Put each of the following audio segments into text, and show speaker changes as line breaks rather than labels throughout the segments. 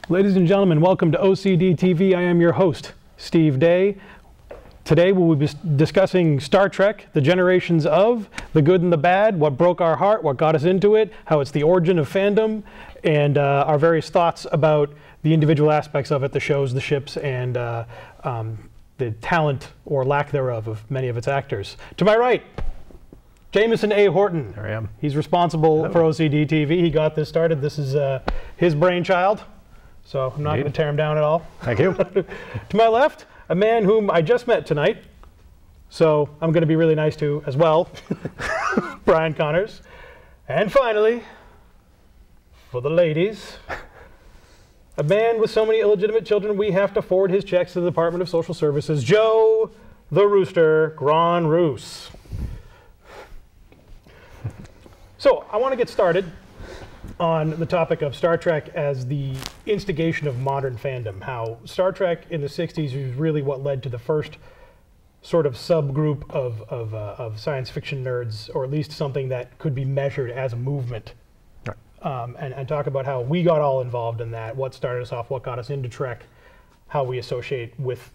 Ladies and gentlemen, welcome to OCDTV. I am your host, Steve Day. Today we will be discussing Star Trek, the generations of, the good and the bad, what broke our heart, what got us into it, how it's the origin of fandom, and our various thoughts about the individual aspects of it, the shows, the ships, and the talent or lack thereof of many of its actors. To my right, Jameson A. Horton.
There I am.
He's responsible for OCDTV. He got this started. This is his brainchild, so I'm not going to tear him down at all.
Thank you.
To my left, a man whom I just met tonight, so I'm going to be really nice to as well, Brian Connors. And finally, for the ladies, a man with so many illegitimate children we have to forward his checks to the Department of Social Services, Joe the Rooster Grand Roos. So I want to get started on the topic of Star Trek as the instigation of modern fandom, how Star Trek in the 60s was really what led to the first sort of subgroup of science fiction nerds, or at least something that could be measured as a movement. Right. And talk about how we got all involved in that, what started us off, what got us into Trek, how we associate with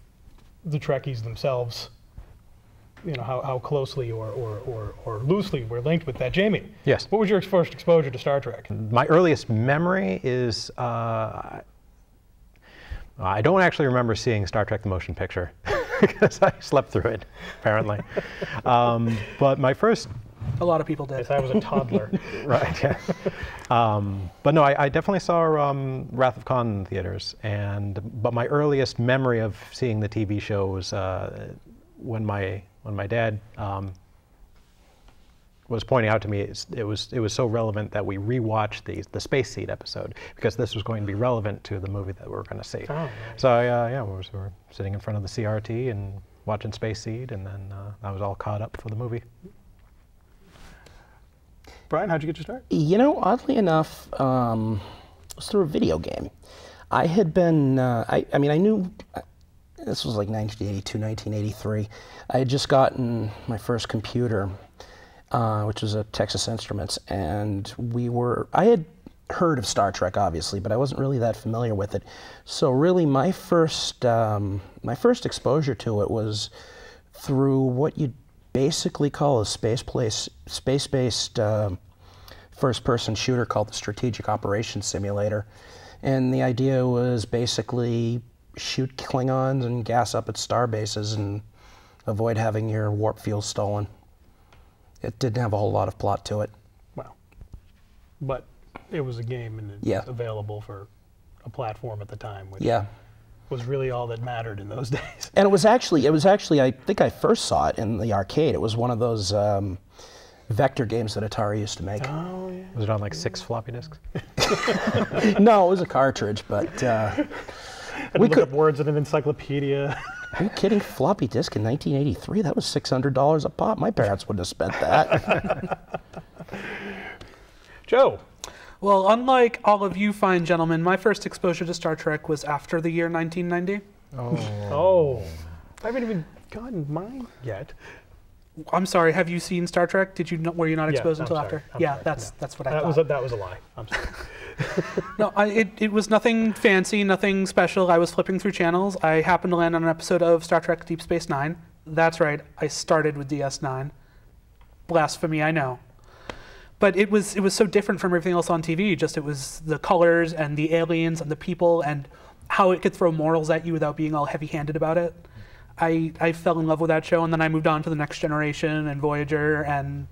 the Trekkies themselves, you know, how closely or loosely we're linked with that. Jamie,
yes.
What was your first exposure to Star Trek?
My earliest memory is, I don't actually remember seeing Star Trek the motion picture, because I slept through it, apparently. But my first...
A lot of people did. Yes, I was a toddler.
Right, yeah. But no, I definitely saw Wrath of Khan in theaters, but my earliest memory of seeing the TV show was when my dad was pointing out to me, it was so relevant that we rewatched the Space Seed episode, because this was going to be relevant to the movie that we were going to see. Oh, right. So yeah, we were sitting in front of the CRT and watching Space Seed, and then I was all caught up for the movie.
Brian, how'd you get your start?
You know, oddly enough, it was through a video game. I had been, I mean, I knew, this was like 1982, 1983. I had just gotten my first computer, which was a Texas Instruments, and I had heard of Star Trek, obviously, but I wasn't really that familiar with it. So really my first exposure to it was through what you'd basically call a space-based first-person shooter called the Strategic Operations Simulator. And the idea was basically shoot Klingons and gas up at star bases and avoid having your warp fuel stolen. It didn't have a whole lot of plot to it.
Well, but it was a game, and it was available for a platform at the time, which was really all that mattered in those days. And
it was actually, I think I first saw it in the arcade. It was one of those vector games that Atari used to make.
Oh, yeah.
Was it on like 6 floppy disks?
No, it was a cartridge, but
we could up words in an encyclopedia.
Are you kidding? Floppy disk in 1983? That was $600 a pop. My parents wouldn't have spent that.
Joe.
Well, unlike all of you fine gentlemen, my first exposure to Star Trek was after the year 1990.
Oh. I haven't even gotten mine yet.
I'm sorry, have you seen Star Trek? Were you not exposed until after? Yeah, that's what I thought.
That was a lie. I'm sorry.
No, it was nothing fancy, nothing special. I was flipping through channels. I happened to land on an episode of Star Trek Deep Space Nine. That's right, I started with DS9. Blasphemy, I know. But it was so different from everything else on TV. Just it was the colors and the aliens and the people and how it could throw morals at you without being all heavy-handed about it. I fell in love with that show, and then I moved on to The Next Generation and Voyager, and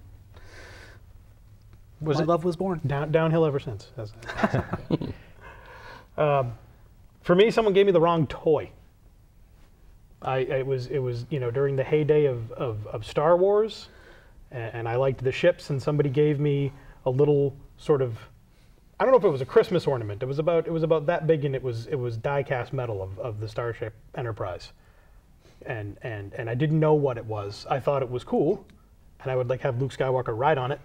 my love was born.
Downhill ever since. For me, someone gave me the wrong toy. It was you know, during the heyday of Star Wars, and I liked the ships, and somebody gave me a little sort of, I don't know if it was a Christmas ornament. It was about that big, and it was die-cast metal of the Starship Enterprise. And I didn't know what it was. I thought it was cool, and I would like have Luke Skywalker ride on it.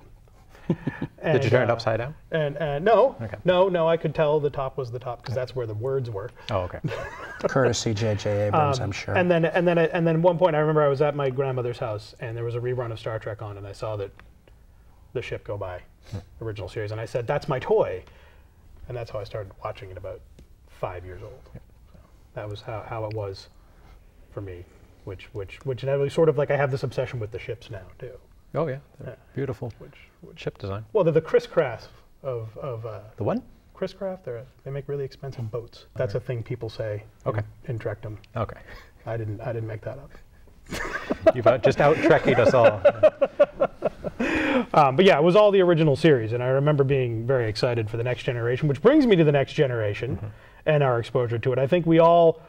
And, did you turn it upside down?
And no, okay. no, I could tell the top was the top, because that's where the words were.
Oh, okay.
Courtesy J.J. Abrams, I'm sure.
And then at one point, I remember I was at my grandmother's house, and there was a rerun of Star Trek on, and I saw that the ship go by, original series, and I said, "That's my toy," and that's how I started watching it about 5 years old. So that was how it was for me, which inevitably sort of like I have this obsession with the ships now too.
Oh yeah, beautiful ship design.
Well, they're the Chris Craft of
the what?
Chris Craft. They make really expensive boats. That's a thing people say.
Okay.
In Trekdom.
Okay.
I didn't make that up.
You've just out-Trekkied us all.
But yeah, it was all the original series, and I remember being very excited for the Next Generation, which brings me to the Next Generation and our exposure to it. I think we all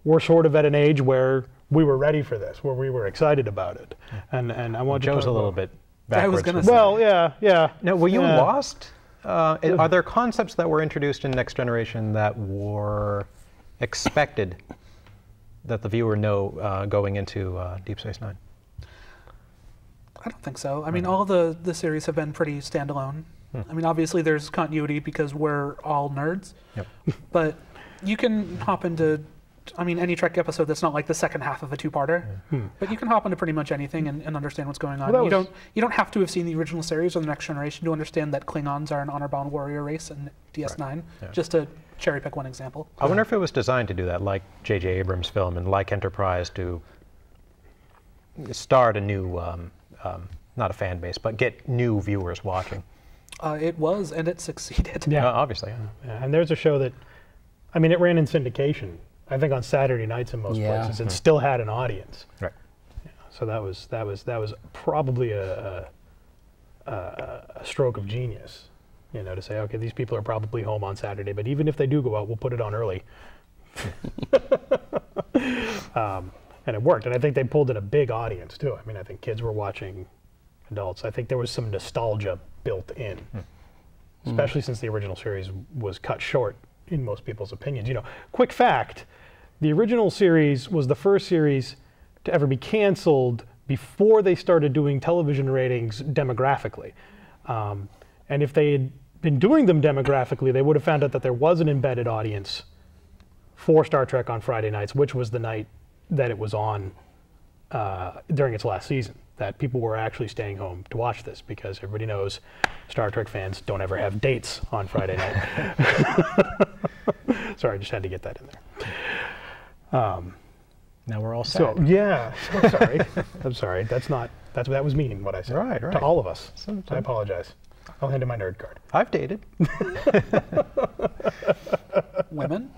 were sort of at an age where we were ready for this, where we were excited about it. And I want to
Joe's a little bit backwards.
I was going to say.
Well, yeah.
Now, were you lost? Are there concepts that were introduced in Next Generation that were expected that the viewer know going into Deep Space Nine?
I don't think so. I mean, all of the series have been pretty standalone. I mean, obviously there's continuity because we're all nerds.
Yep.
But you can hop into, I mean, any Trek episode that's not like the second half of a two-parter. But you can hop into pretty much anything and understand what's going on.
Well,
you don't have to have seen the original series or the Next Generation to understand that Klingons are an honor-bound warrior race in DS9.
Yeah.
Just to cherry pick one example.
I wonder if it was designed to do that, like J.J. Abrams' film and like Enterprise, to start a new, not a fan base, but get new viewers watching.
It was, and it succeeded.
Yeah.
Obviously.
Yeah, and there's a show that, I mean, it ran in syndication, I think on Saturday nights in most places, and still had an audience.
Right.
Yeah, so that was probably a stroke of genius, you know, to say, okay, these people are probably home on Saturday, but even if they do go out, we'll put it on early. And it worked, and I think they pulled in a big audience too. I mean, I think kids were watching, adults. I think there was some nostalgia built in, especially since the original series was cut short in most people's opinions. You know, quick fact, the original series was the first series to ever be canceled before they started doing television ratings demographically. And if they had been doing them demographically, they would have found out that there was an embedded audience for Star Trek on Friday nights, which was the night that it was on during its last season, that people were actually staying home to watch this, because everybody knows Star Trek fans don't ever have dates on Friday night. Sorry, I just had to get that in there.
Now we're all sad.
So, yeah, I'm sorry. That was meaning what I said.
Right.
To all of us. I apologize. I'll hand in my nerd card.
I've dated.
Women?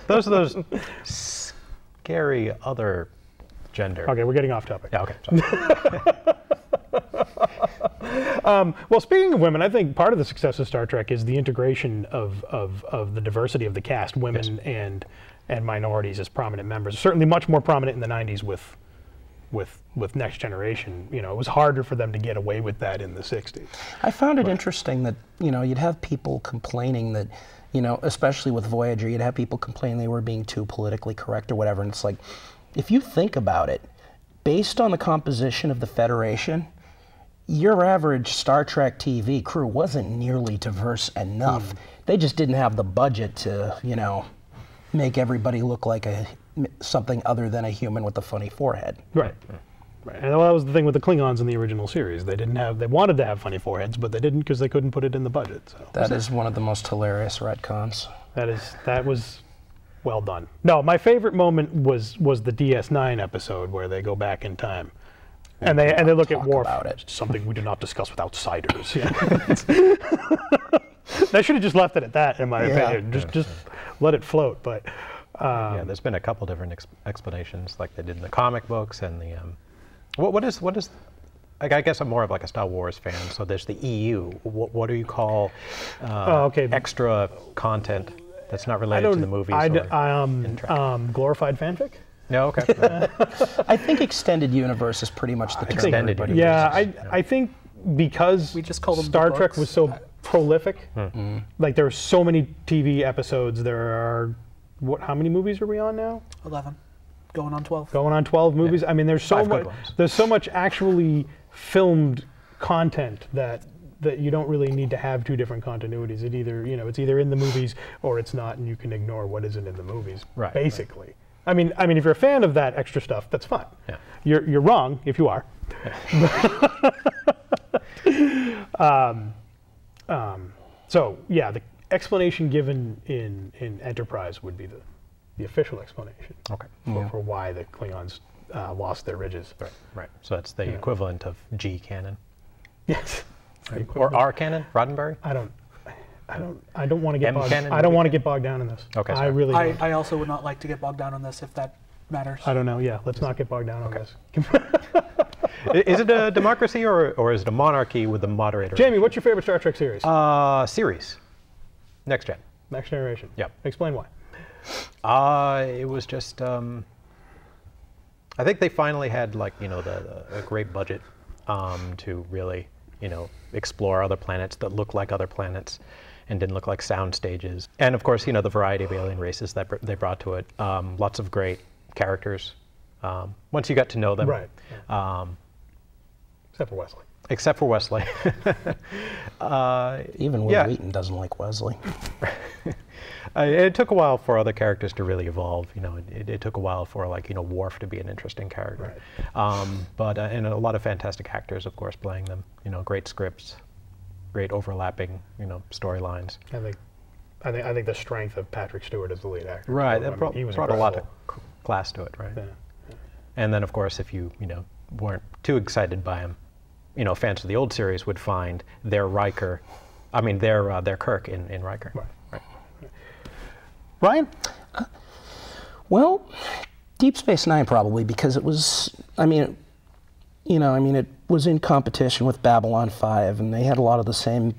those scary other gender.
Okay, we're getting off topic.
Yeah, okay.
Well, speaking of women, I think part of the success of Star Trek is the integration of the diversity of the cast, women and minorities as prominent members. Certainly much more prominent in the 90s with Next Generation. You know, it was harder for them to get away with that in the 60s.
I found it interesting that, you know, you'd have people complaining that, you know, especially with Voyager, you'd have people complaining they were being too politically correct or whatever. And it's like, if you think about it, based on the composition of the Federation, your average Star Trek TV crew wasn't nearly diverse enough. They just didn't have the budget to, you know, make everybody look like something other than a human with a funny forehead.
Right. Right. And that was the thing with the Klingons in the original series. They wanted to have funny foreheads, but they didn't because they couldn't put it in the budget. So
that is one of the most hilarious retcons.
That was well done. No, my favorite moment was the DS9 episode where they go back in time. And they look at Worf. Something we do not discuss with outsiders. Yeah. They should have just left it at that, in my opinion. Just let it float. But
yeah, there's been a couple different explanations, like they did in the comic books and the. What is? I guess I'm more of like a Star Wars fan. So there's the EU. What do you call extra content that's not related to the movies?
Glorified fanfic.
No, okay.
I think extended universe is pretty much the term.
Extended
everybody uses.
I think because
we just call them
Star Trek was so prolific, like there are so many TV episodes. There are how many movies are we on now?
11. Going on 12.
Going on 12 movies. Yeah. I mean, there's so much actually filmed content that you don't really need to have two different continuities. It's either in the movies or it's not, and you can ignore what isn't in the movies. Right. Basically. Right. I mean, if you're a fan of that extra stuff, that's fine. Yeah. You're wrong if you are. Yeah. So yeah, explanation given in Enterprise would be the official explanation.
Okay.
For why the Klingons lost their ridges.
Right. So that's the equivalent of G canon.
Yes.
Or R canon, Roddenberry?
I don't want to get
canon,
I don't want to get bogged down in this.
Okay,
I
sorry.
really don't.
I also would not like to get bogged down on this if that matters.
I don't know. Yeah, let's not get bogged down on this.
Is it a democracy or is it a monarchy with the moderator?
Jamie, what's your favorite Star Trek series?
Series. Next Gen.
Next Generation.
Yep.
Explain why.
It was just, I think they finally had like, a great budget to really, explore other planets that looked like other planets and didn't look like sound stages. And of course, the variety of alien races that they brought to it. Lots of great characters. Once you got to know them.
Right. Except for Wesley.
Except for Wesley.
Even Will Wheaton doesn't like Wesley.
It took a while for other characters to really evolve. It took a while for Worf to be an interesting character. Right. And a lot of fantastic actors, of course, playing them. Great scripts, great overlapping, storylines.
I think the strength of Patrick Stewart as the lead actor.
Right. That brought a lot of class to it, right?
Yeah.
And then, of course, if you weren't too excited by him, fans of the old series would find their Kirk in Riker.
Right.
Ryan?
Well, Deep Space Nine probably, because it was, it was in competition with Babylon 5, and they had a lot of the same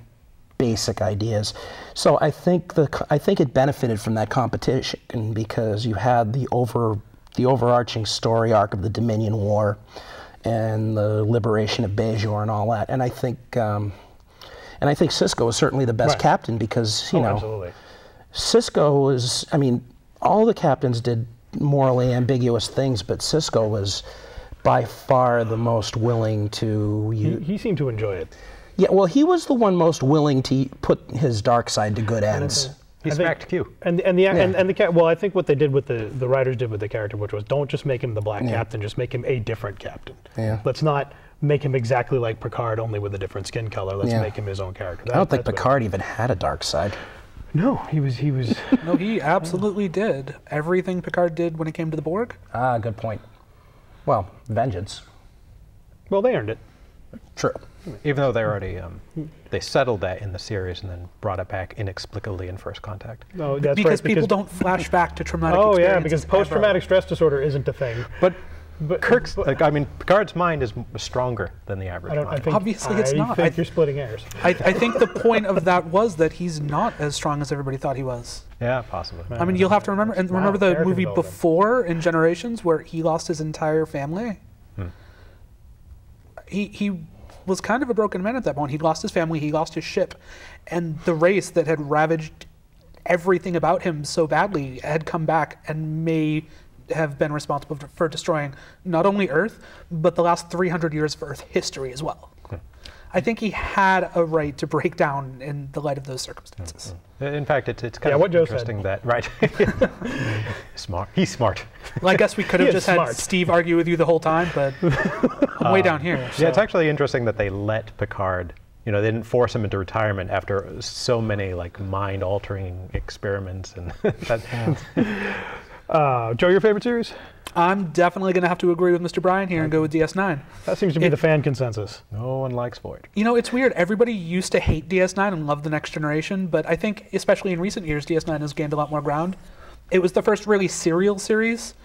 basic ideas. So I think it benefited from that competition because you had the overarching story arc of the Dominion War and the liberation of Bajor and all that. And I think Sisko was certainly the best captain because
absolutely.
Sisko was, all the captains did morally ambiguous things, but Sisko was by far the most willing to...
He seemed to enjoy it.
Yeah, well, he was the one most willing to put his dark side to good ends.
He smacked Q.
Well, I think what they did with the writers did with the character, which was don't just make him the black captain, just make him a different captain.
Yeah.
Let's not make him exactly like Picard, only with a different skin color. Let's make him his own character.
I don't think Picard even had a dark side.
No, he was.
No, he absolutely did. Everything Picard did when it came to the Borg.
Ah, good point. Well, vengeance.
Well, they earned it.
True.
Even though they already they settled that in the series and then brought it back inexplicably in First Contact.
No, that's
because
right.
People don't flash back to traumatic
Oh
experiences
yeah, because post-traumatic stress disorder isn't a thing.
But Picard's mind is stronger than the average mind.
Obviously, it's not.
I think you're splitting hairs.
I think the point of that was that he's not as strong as everybody thought he was.
Yeah, possibly.
You'll have to remember the movie before in Generations where he lost his entire family. He was kind of a broken man at that point. He'd lost his family, he lost his ship, and the race that had ravaged everything about him so badly had come back and may have been responsible for destroying not only Earth, but the last 300 years of Earth history as well. I think he had a right to break down in the light of those circumstances.
In fact, it's kind of interesting that, right? Smart. He's smart.
Well, I guess we could have just had Steve argue with you the whole time, but I'm way down here. So.
Yeah, it's actually interesting that they let Picard, they didn't force him into retirement after so many mind-altering experiments. And
Joe, your favorite series?
I'm definitely going to have to agree with Mr. Bryan here and go with DS9.
That seems to be the fan consensus.
No one likes Voyager.
It's weird. Everybody used to hate DS9 and love The Next Generation, but I think, especially in recent years, DS9 has gained a lot more ground. It was the first really serial series.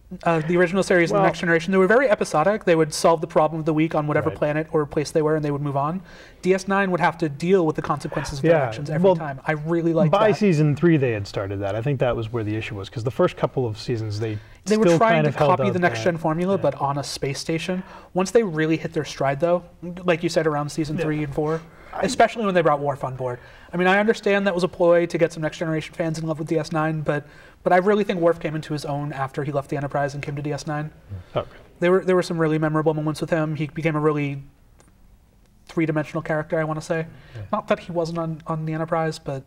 The original series, The Next Generation, they were very episodic. They would solve the problem of the week on whatever planet or place they were, and they would move on. DS9 would have to deal with the consequences of their actions every time. I really liked that.
By season 3, they had started that. I think that was where the issue was, because the first couple of seasons, they
were trying to copy the Next Gen formula, but on a space station. Once they really hit their stride, though, like you said, around season 3 and 4, especially when they brought Worf on board. I understand that was a ploy to get some Next Generation fans in love with DS9, but I really think Worf came into his own after he left the Enterprise and came to DS9.
Okay.
There were some really memorable moments with him. He became a really three-dimensional character, I want to say. Yeah. Not that he wasn't on the Enterprise, but...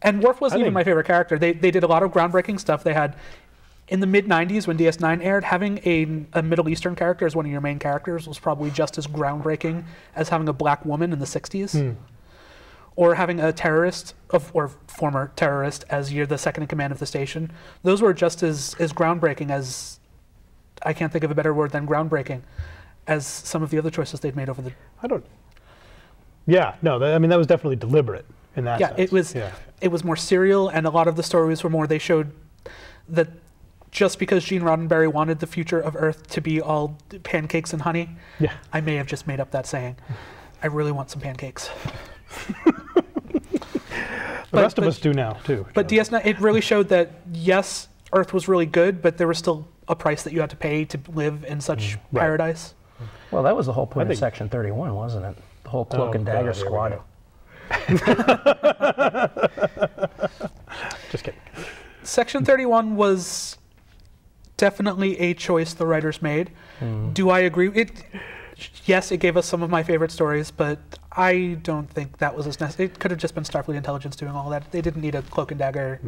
And Worf wasn't even my favorite character. They did a lot of groundbreaking stuff. They had, in the mid-90s when DS9 aired, having a Middle Eastern character as one of your main characters was probably just as groundbreaking as having a black woman in the 60s. or having a terrorist or former terrorist as you're the second in command of the station. Those were just as groundbreaking as, I can't think of a better word than groundbreaking, as some of the other choices they'd made over the.
Yeah, no, I mean that was definitely deliberate in that sense.
It was. Yeah. It was more serial, and a lot of the stories were more. They showed that just because Gene Roddenberry wanted the future of Earth to be all pancakes and honey, I may have just made up that saying. I really want some pancakes.
The rest of us do now, too.
But DS9, it really showed that, yes, Earth was really good, but there was still a price that you had to pay to live in such paradise.
Well, that was the whole point of Section 31, wasn't it? The whole Cloak and Dagger squad.
Just kidding.
Section 31 was definitely a choice the writers made. Do I agree? Yes, it gave us some of my favorite stories, but I don't think that was as necessary. It could have just been Starfleet Intelligence doing all that. They didn't need a Cloak and Dagger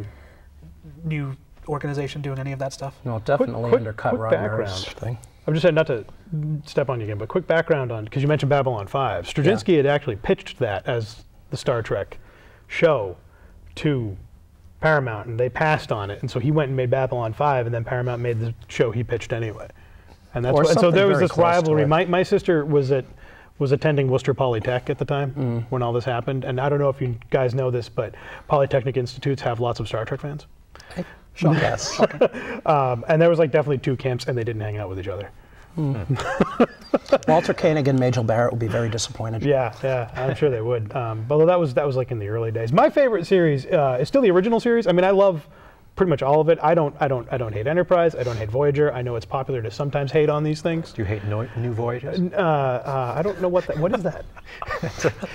new organization doing any of that stuff.
No, definitely undercut Roddenberry's thing.
I'm just saying, not to step on you again, but quick background on, because you mentioned Babylon 5. Straczynski had actually pitched that as the Star Trek show to Paramount, and they passed on it, and so he went and made Babylon 5, and then Paramount made the show he pitched anyway. And that's and so there was this rivalry. My sister was attending Worcester Polytech at the time when all this happened, and I don't know if you guys know this, but Polytechnic institutes have lots of Star Trek fans.
Yes.
And there was like definitely two camps, and they didn't hang out with each other.
Walter Koenig and Majel Barrett will be very disappointed.
Yeah, I'm sure they would. Although that was like in the early days. My favorite series is still the original series. I mean, I love pretty much all of it. I don't hate Enterprise. I don't hate Voyager. I know it's popular to sometimes hate on these things.
Do you hate New Voyages?
I don't know what is that.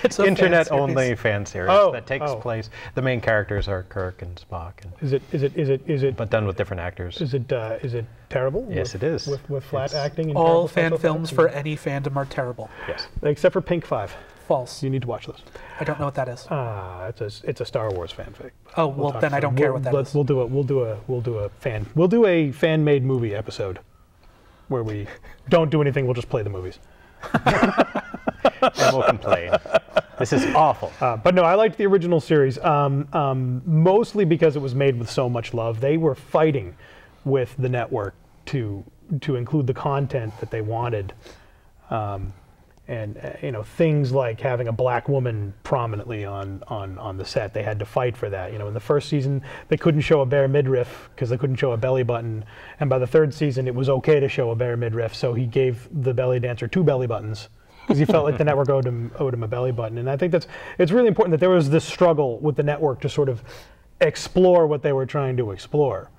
It's an internet-only fan series that takes place. The main characters are Kirk and Spock. And
Is it?
But done with different actors.
Is it terrible?
Yes, it is.
With flat acting. And
all fan films for any fandom are terrible.
Yes.
Except for Pink 5.
False.
You need to watch those.
I don't know what that is.
It's a Star Wars fanfic.
Oh well, then I don't care what that is.
We'll do a fan-made movie episode where we don't do anything. We'll just play the movies.
And we'll complain. This is awful.
But no, I liked the original series mostly because it was made with so much love. They were fighting with the network to include the content that they wanted. And things like having a black woman prominently on the set, they had to fight for that. In the first season, they couldn't show a bare midriff because they couldn't show a belly button. And by the third season, it was okay to show a bare midriff. So he gave the belly dancer 2 belly buttons because he felt like the network owed him a belly button. And I think it's really important that there was this struggle with the network to sort of explore what they were trying to explore.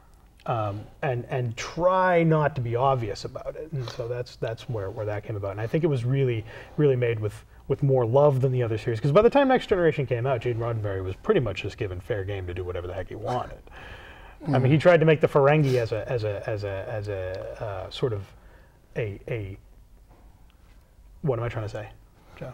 And try not to be obvious about it, and so that's where that came about. And I think it was really made with more love than the other series. Because by the time Next Generation came out, Gene Roddenberry was pretty much just given fair game to do whatever the heck he wanted. I mean, he tried to make the Ferengi as a sort of a what am I trying to say, Joe?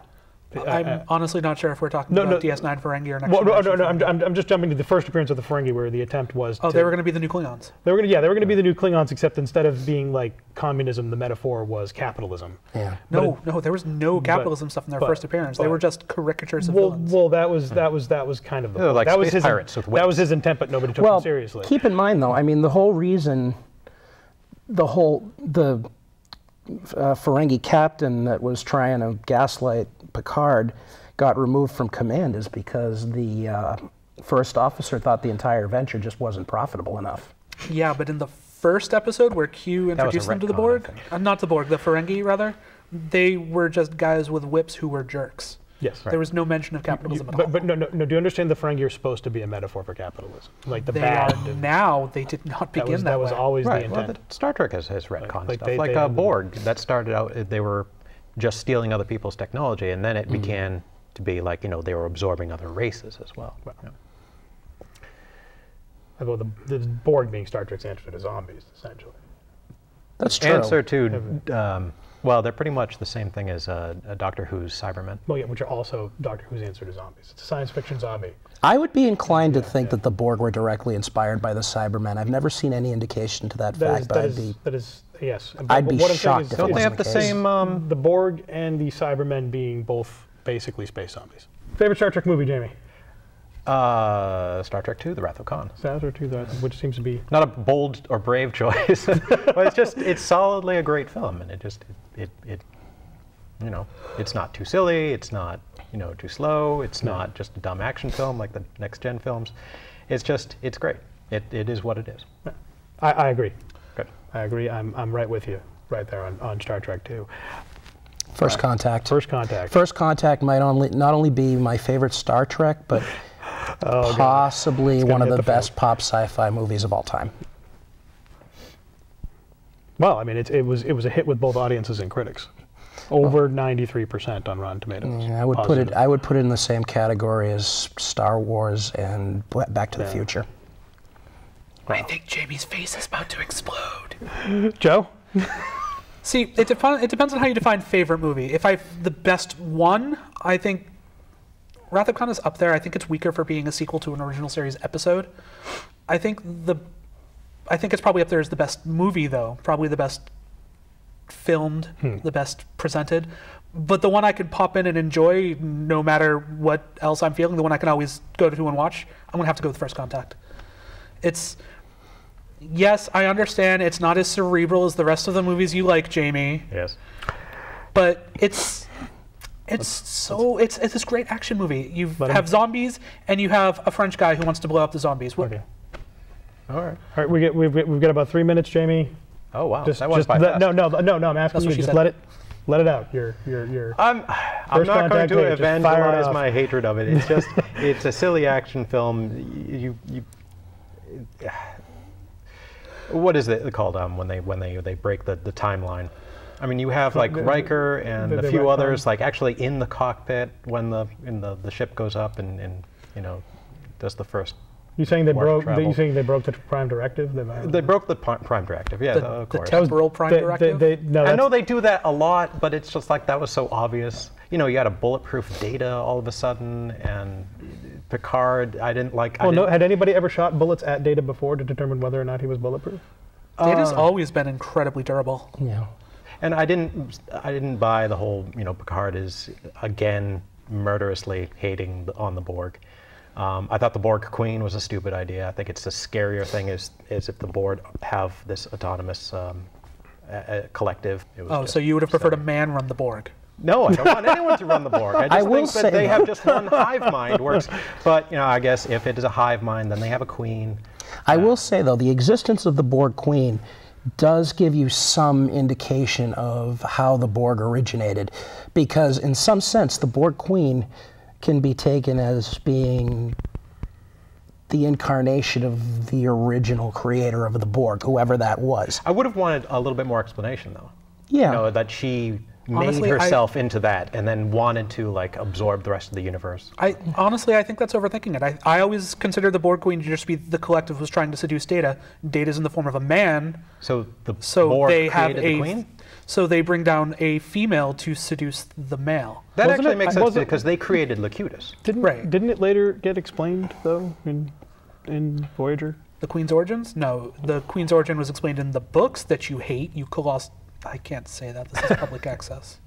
I'm honestly not sure if we're talking about DS9 Ferengi or Next Generation.
No. I'm just jumping to the first appearance of the Ferengi, where the attempt was.
They were going to be the new Klingons.
They were going to be the new Klingons, except instead of being like communism, the metaphor was capitalism.
Yeah.
No, there was no capitalism stuff in their first appearance. They were just caricatures of villains.
Well, that was kind of the
like
that was
space pirates with whips.
That was his intent, but nobody took him seriously.
Keep in mind, though, I mean, the whole reason, the Ferengi captain that was trying to gaslight Picard got removed from command is because the first officer thought the entire venture just wasn't profitable enough.
Yeah, but in the first episode where Q introduced them to the Borg, not the Borg, the Ferengi rather, they were just guys with whips who were jerks.
Yes, right.
There was no mention of capitalism at all.
But no. Do you understand the Ferengi are supposed to be a metaphor for capitalism? Like the
they
bad.
Are now. They did not begin that way.
That was always the intent.
Well, Star Trek has retcon stuff. Borg, that started out, they were just stealing other people's technology, and then it began to be like, they were absorbing other races as well.
Although the Borg being Star Trek's answer to zombies, essentially.
That's true.
Answer to, they're pretty much the same thing as Doctor Who's Cybermen.
Well, yeah, which are also Doctor Who's answer to zombies. It's a science fiction zombie.
I would be inclined to think that the Borg were directly inspired by the Cybermen. I've never seen any indication to that fact, but
yes.
I'd be shocked if it wasn't
Don't they have the same...
the Borg and the Cybermen being both basically space zombies. Favorite Star Trek movie, Jamie?
Star Trek II: The Wrath of Khan.
Star Trek II, which seems to be
Not a bold or brave choice, but it's solidly a great film, and it's not too silly, it's not too slow, it's not just a dumb action film like the next gen films. It's great. It is what it is.
I agree.
Good.
I agree. I'm right with you, right there on Star Trek 2.
First Contact.
First Contact.
First Contact might not only be my favorite Star Trek, but possibly one of the best pop sci-fi movies of all time.
Well, I mean, it was a hit with both audiences and critics. Over 93% on Rotten Tomatoes.
Yeah, I would put it in the same category as Star Wars and Back to the Future.
I think Jamie's face is about to explode.
Joe?
See, it depends on how you define favorite movie. The best one, I think Wrath of Khan is up there. I think it's weaker for being a sequel to an original series episode. I think it's probably up there as the best movie, though. Probably the best filmed, the best presented. But the one I could pop in and enjoy, no matter what else I'm feeling, the one I can always go to and watch, I'm going to have to go with First Contact. Yes, I understand it's not as cerebral as the rest of the movies you like, Jamie.
Yes.
But it's this great action movie. You have zombies, and you have a French guy who wants to blow up the zombies.
Okay.
All right.
All right, we've got about 3 minutes, Jamie.
Oh wow.
Just
no,
I'm asking you. Just let it out.
I'm not going to evangelize my hatred of it. It's just it's a silly action film. What is it called when they break the timeline? I mean, you have like Riker and a few others like actually in the cockpit when the ship goes up and does the first.
You saying they broke? You saying they broke the Prime Directive?
They broke the Prime Directive. Yeah, of course.
The temporal Prime Directive.
I know they do that a lot, but it's just like that was so obvious. You had a bulletproof Data all of a sudden, and Picard. I didn't like.
No. Had anybody ever shot bullets at Data before to determine whether or not he was bulletproof?
Data's always been incredibly durable.
Yeah.
And I didn't buy the whole Picard is again murderously hating on the Borg. I thought the Borg Queen was a stupid idea. I think it's the scarier thing is if the Borg have this autonomous collective.
So you would have preferred a man run the Borg?
No, I don't want anyone to run the Borg. I just think that they have just one hive mind works. But I guess if it is a hive mind, then they have a queen.
I will say though, the existence of the Borg Queen does give you some indication of how the Borg originated, because in some sense the Borg Queen can be taken as being the incarnation of the original creator of the Borg, whoever that was.
I would have wanted a little bit more explanation though.
Yeah.
That she made herself into that and then wanted to absorb the rest of the universe.
I think that's overthinking it. I always consider the Borg Queen to just be the collective who's trying to seduce Data. Data's in the form of a man.
So Borg created the Queen?
So they bring down a female to seduce the male.
That actually makes sense because they created Locutus.
Didn't it later get explained though in Voyager?
The Queen's origins? No, the Queen's origin was explained in the books that you hate. I can't say that. This is public access.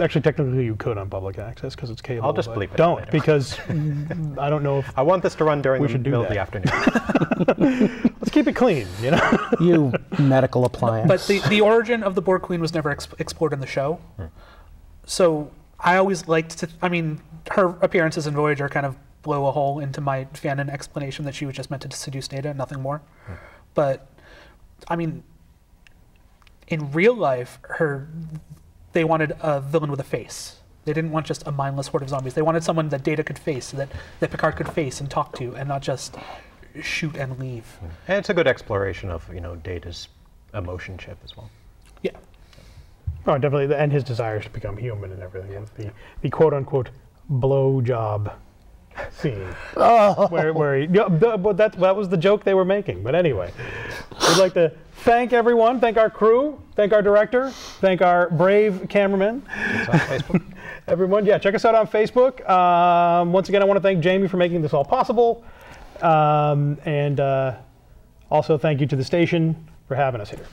Actually, technically, you could on public access because it's cable.
I'll just bleep it.
Don't
later.
Because I don't know if
I want this to run during the middle of the afternoon.
Let's keep it clean,
You medical appliance.
But the origin of the Borg Queen was never explored in the show. So I always liked to. I mean, her appearances in Voyager kind of blow a hole into my fanon explanation that she was just meant to seduce Data, nothing more. But I mean, in real life, they wanted a villain with a face. They didn't want just a mindless horde of zombies. They wanted someone that Data could face, that Picard could face and talk to, and not just shoot and leave.
And it's a good exploration of Data's emotion chip as well.
Yeah.
Oh, definitely, and his desires to become human and everything. Yeah. The quote unquote blow job scene. Where that was the joke they were making. But anyway, we'd like to thank everyone, thank our crew, thank our director, thank our brave cameramen.
It's on Facebook.
Everyone, check us out on Facebook. Once again, I want to thank Jamie for making this all possible. And also thank you to the station for having us here.